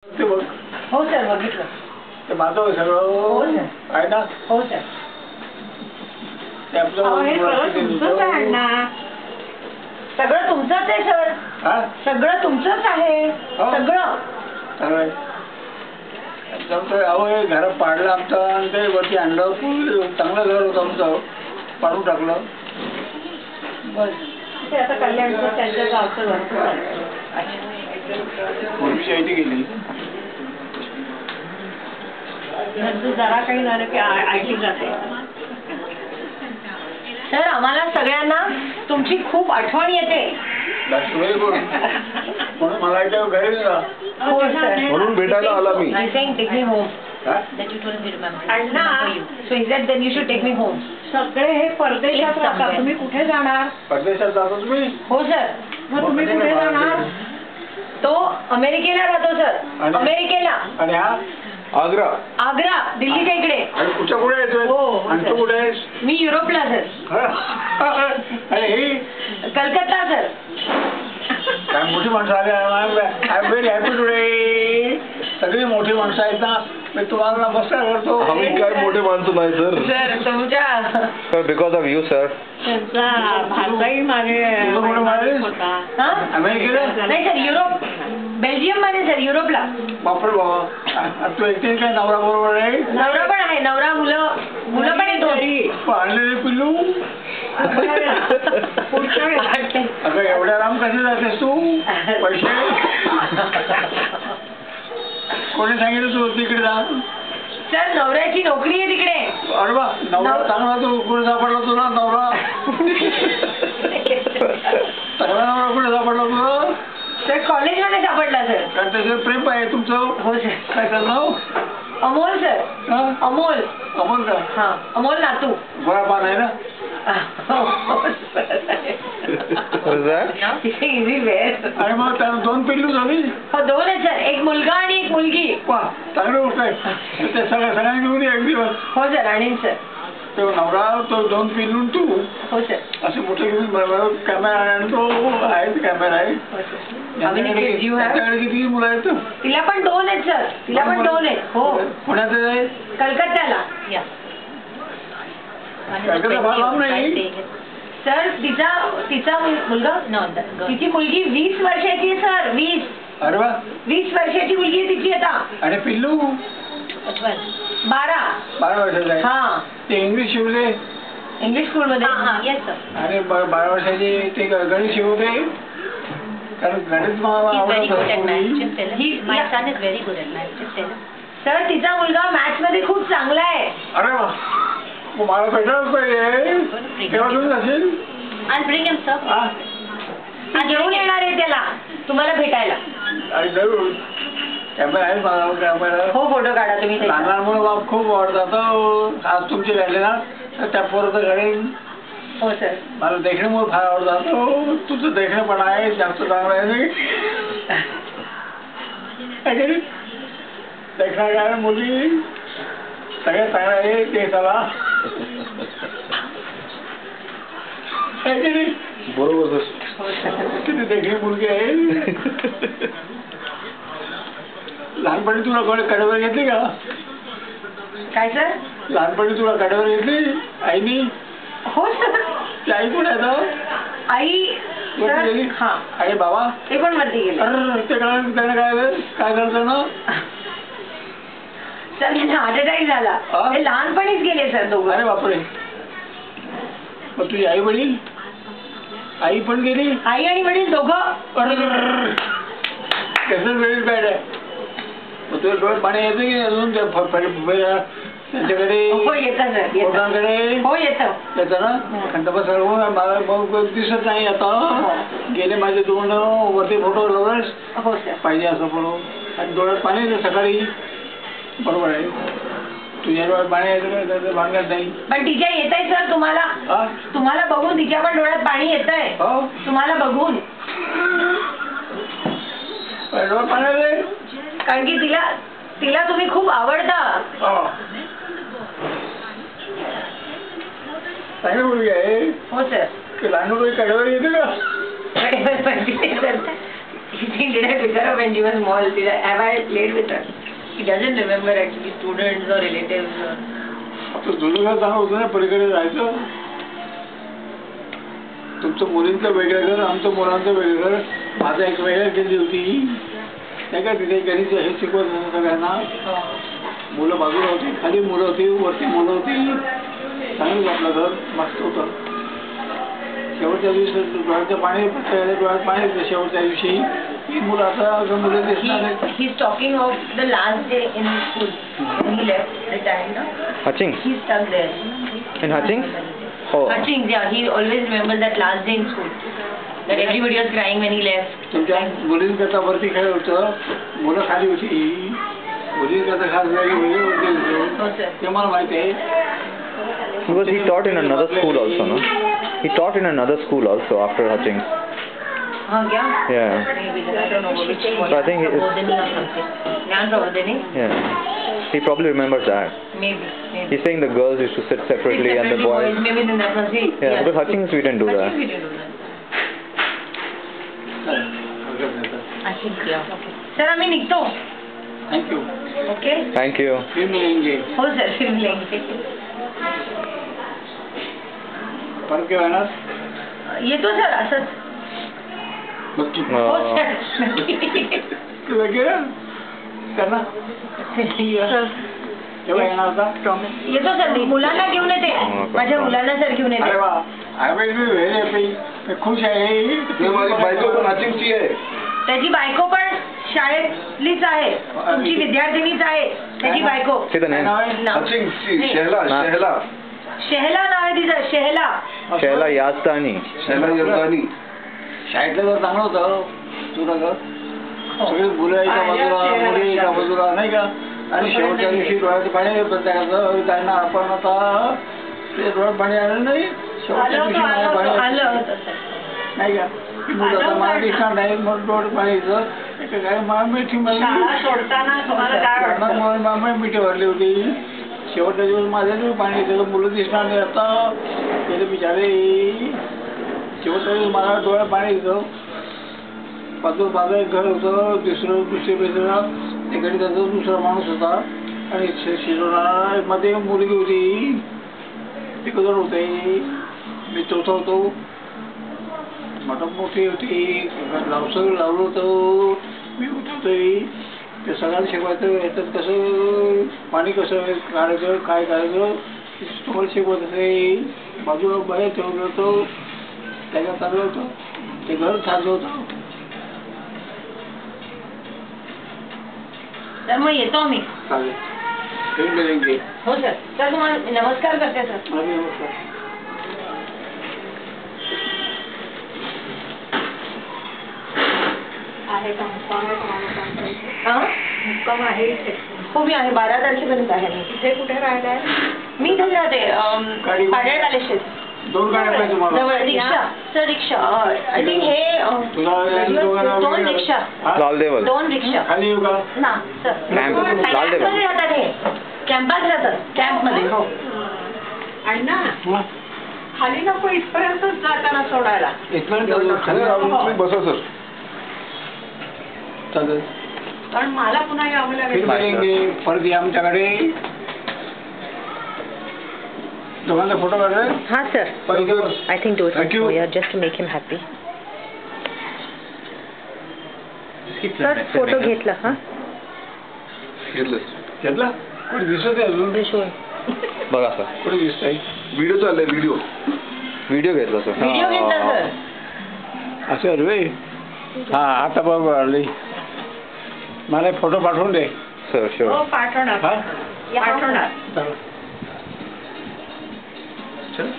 ते बघ. हो सर, बघितलं. ते माझं सगळं हो सर. आहे ना. हो सर. ते आपलं हे सगळं तुमचंच आहे ना. सगळं तुमचंच आहे सर. हा सगळं तुमचंच आहे. सगळं अहो हे घर पाडलं आमचं आणि ते वरती आणलं. चांगलं घर होतं आमचं, पाडून टाकलं. बरं, ते आता कल्याणचं त्यांच्या गावचं घर. पूर्वीची आयटी गेली. जरा काही झालं की आयटी जाते. सर, आम्हाला सगळ्यांना तुमची खूप आठवण येते. म्हणून मला इथे घरी हो सर, म्हणून भेटायला आला मी. Take me home. So is that then you should take me home. सगळे हे परदेशात राहतात, तुम्ही कुठे जाणार? परदेशात जातो तुम्ही? हो सर. मग तुम्ही कुठे जाणार? तो अमेरिकेला राहतो सर. अमेरिकेला. आणि हा आग्रा. आग्रा, दिल्लीच्या इकडे. आणि कुठे कुठे येतोय? आणि तू कुठे आहेस? मी युरोपला सर. आणि ही कलकत्ता सर. काय मोठी माणसं आली. I am very happy today. सगळी मोठी माणसं आहेत ना. मी तुम्हाला नमस्कार करतो. आम्ही काय मोठे माणसं नाही सर. सर तुमच्या बिकॉज ऑफ यू सर. त्यांचा भाषाही मागे होता. अमेरिकेला नाही सर, युरोप, बेल्जियम मध्ये सर, युरोपला. बापरे बाबा, तू एकटे काय? नवरा बरोबर आहे? नवरा पण आहे. नवरा, मुलं पण आहेत घरी. आणलेले पिल्लू. अगं एवढ्या लांब कसे जातेस तू? पैसे कोणी सांगितलं तू तिकडे जा? सर, नवऱ्याची नोकरी आहे तिकडे. अरे बा, नवरा चांगला. तू कुठे सापडला तुला नवरा? चांगला नवरा कुठे सापडला तुला? सर, कॉलेजमध्ये सापडला सर. कारण त्याचं प्रेम आहे तुमचं. हो सर. काय त्याचं नाव? अमोल सर. अमोल. अमोल का? हा, अमोल नातू. बरा पान आहे ना. आणि मग त्याला 2 पिल्लू झाली. हो, 2 आहेत सर. एक मुलगा आणि एक मुलगी. वा, चांगली गोष्ट आहे. ते सगळ्यांनी घेऊन ये एक दिवस. हो सर, आणि सर तो नवरा, तो 2 पिल्लू तू. हो सर. असे मोठे घेऊन कॅमेरा आणतो. आहे कॅमेरा आहे. किती मुलं आहेत? तिला पण 2 आहेत सर. तिला पण 2 आहेत. हो. पुण्यात आहे? कलकत्त्याला. कलकत्ता फार लांब नाही सर. तिचा मुलगा, तिची मुलगी 20 वर्षाची आहे सर. 20. अरे वा. 20 वर्षाची मुलगी आहे तिची आता. आणि पिल्लू 12 वर्षाचा आहे. हा. ते इंग्लिश शिवले? इंग्लिश स्कूलमध्ये. आणि 12 वर्षाचे ते गणित शिवते. कारण गणित सर, तिचा मुलगा मॅथ्स मध्ये खूप चांगला आहे. अरे वा, मला भेटायलाच पाहिजे. तेव्हा तुम्ही जाशील? घेऊन येणार आहे त्याला तुम्हाला भेटायला. आणि जरूर. कॅमेरा आहे माझा. कॅमेरा. हो, फोटो काढा तुम्ही. लहान लहान मुलं खूप आवडतात. आज तुमचे राहिले ना तर त्या पोराचं घडे. हो सर. मला देखण्यामुळे फार आवडतात. तुझं देखणं पण आहे जास्त चांगलं आहे. देखणा काय मुली सगळ्यात चांगलं आहे ते. चला बरोबर सर. किती देखणी मुलगी आहे. लहानपणी तुला कोणी कडेवर घेतली का? काय सर? लहानपणी तुला कडेवर घेतली आईनी? हो सर. ती आई कुठे आहे? आई गेली. हा. आई बाबा ते पण वरती गेले. ते त्याने काय करतं ना सर? त्यांना हार्ट अटॅक झाला. ते लहानपणीच गेले सर दोघं. अरे बापरे. मग तुझी आई वडील? आई पण गेली? आई आणि वडील दोघं. कसं वेळीच बॅड आहे. मग तुझ्या डोळ्यात पाणी येतं की अजून त्यांच्याकडे? हो, येतं सर. हो, येतं ना. आणि मला दिसत नाही आता. गेले माझे 2 वरती फोटो लावलेस. हो सर. पाहिजे असं फोटो. आणि डोळ्यात पाणी येतं सकाळी. बरोबर आहे. तुझ्या डोळ्यात पाणी यायचं भांगत नाही. पण तिच्या येत आहे सर. तुम्हाला बघून तिच्या पण डोळ्यात पाणी येत आहे. तुम्हाला बघून डोळ्यात पाणी आलंय. कारण की तिला तुम्ही खूप आवडता. चांगली मुलगी आहे. हो सर. लहान मुलगी कडेवर येते का? Did I pick her up when she was small? Have I played with her? He doesn't remember actually students or relatives. आता जुनं घर चांगलं होतं ना, पलीकडे राहायचं. तुमचं मुलींचं वेगळं घर, आमचं मुलांचं वेगळं घर, माझं एक वेगळं केली होती. नाही का तिथे गणित हे शिकवत होतं सगळ्यांना. मुलं बाजूला होती, खाली मुलं होती, वरती मुलं होती. चांगलंच आपलं घर मस्त होतं. शेवटच्या दिवशी डोळ्याचं पाणी डोळ्यात पाणी येतं शेवटच्या दिवशी. ही मुलं आता मुलं दिसणार आहेत. He's talking of the last day in school when he left, retired, no? Hutchings. He's stuck there. In Hutchings? Oh. Hutchings, yeah. He always remembers that last day in school. That everybody was crying when he left. तुमच्या मुलींकरता वरती खेळ होतं, मुलं खाली होती. मुलींकरता खास वेगळी हो, होती. sir. ते मला माहिती आहे. Because he taught in another school also, no? He taught in another school also after Hutchings. Yeah? Yeah. Maybe, I don't know which one. So I think he is- Prabodhini or something. Jnana Prabodhini? Yeah. He probably remembers that. Maybe. He's saying the girls used to sit separately and the boys. Maybe then that was it. Yeah, because Hutchings we didn't do that. Hutchings we didn't do that. I think, yeah. Okay. Sir, आम्ही निघतो. Thank you. Okay? Thank you. फिर मिलेंगे. हो sir, फिर मिलेंगे. परत केव्हा येणार? येतो सर, असंच. नक्की. हो Uh, सर, नक्की. तू वेगळं करणार? केव्हा येणार आता? येतो सर, मुलांना घेऊन येते. माझ्या मुलांना सर घेऊन अरे येते. वा, I will be very happy. मी खुश आहे. माझी बायको पण हचिंगची आहे. त्याची बायको पण शाळेतलीच आहे. तुमची विद्यार्थिनीच आहे त्याची बायको. say the name. हचिंगची शेहला ना. शेहला शेहला नाव आहे तिचं, शेहला. Shaila Yaztani. शेहला यर्दानी. शाळेतलं घर चांगलं होतं तुझं घर. सगळे मुलं एका बाजूला, मुली एका बाजूला, नाही का? आणि शेवटच्या दिवशी डोळ्यात पाणी प्रत्येकाचं त्यांना आपण आता ते डोळ्यात पाणी आलं नाही. शेवटच्या दिवशी मला पाणी आलं होतं सर. नाही का? की मुलं आता मला दिसणार नाही म्हणून डोळ्यात पाणी येतं. काय मिठी सोडताना तुम्हाला काय वाटतं? मिठी भरली होती. शेवटच्या दिवस माझ्या दिवस पाणी येतं, मुलं दिसणार नाही आता. गेले बिचारे. शेवटच्या दिवस मला डोळ्यात पाणी येतं. माझं एक घर होतं, दुसरी बेसला ते गणिताचा दुसरा माणूस होता. आणि शिरोळा मध्ये मुलगी होती, ती कदर होते. मी चौथा होतो. मटण मोठी होती, सगळं लावलं होतं. मी उठवतोय, ते सगळ्यांना शिकवायचं. याच्यात कसं पाणी कसं काढायचं, काय करायचं तुम्हाला शिकवत असे. बाजूला बाहेर ठेवलं होतं, त्याच्यात चाललं होतं. ते घर चाललं होतं. तर मग येतो आम्ही. चालेल. फिर मिळेंगे. हो सर. सर तुम्हाला नमस्कार करते सर. अरे नमस्कार. आहे का मुक्काम आहे इथे. हो मी आहे 12 तारखेपर्यंत आहे. इथे कुठे राहायला आहे? मी इथेच राहते पाडळ कॉलेज. 2 गाड्या पाहिजे तुम्हाला. जवळ रिक्षा. सर रिक्षा आय थिंक हे तुला 2 रिक्षा. Laldeval. 2 रिक्षा. खाली येऊ का? ना सर. Laldeval. कॅम्पमध्ये राहतात हे. कॅम्पात राहतात. कॅम्पमध्ये. हो. आणि ना हा. खाली नको इथपर्यंतच जाताना सोडायला. इथपर्यंत जाऊ. खाली राहू. तुम्ही बसा सर. चालेल. कारण मला पुन्हा यावं फिर लागेल. मिळेंगे. परत या आमच्याकडे. दोघांचा फोटो काढायचा. हा sir. I think do it Thank you. for you just to make him happy. Sir photo घेतला हा घेतलं. घेतला? कुठे दिसत आहे अजून? Visual. बघा सर. कुठे दिसत आहे? व्हिडिओ चाललाय व्हिडिओ. व्हिडिओ घेतला सर. व्हिडिओ घेतला सर. असं रे. हा आता बरोबर आली. मला एक फोटो पाठवून दे. सर हो शुअर. पाठवणार. हा पाठवणार. चला. चल.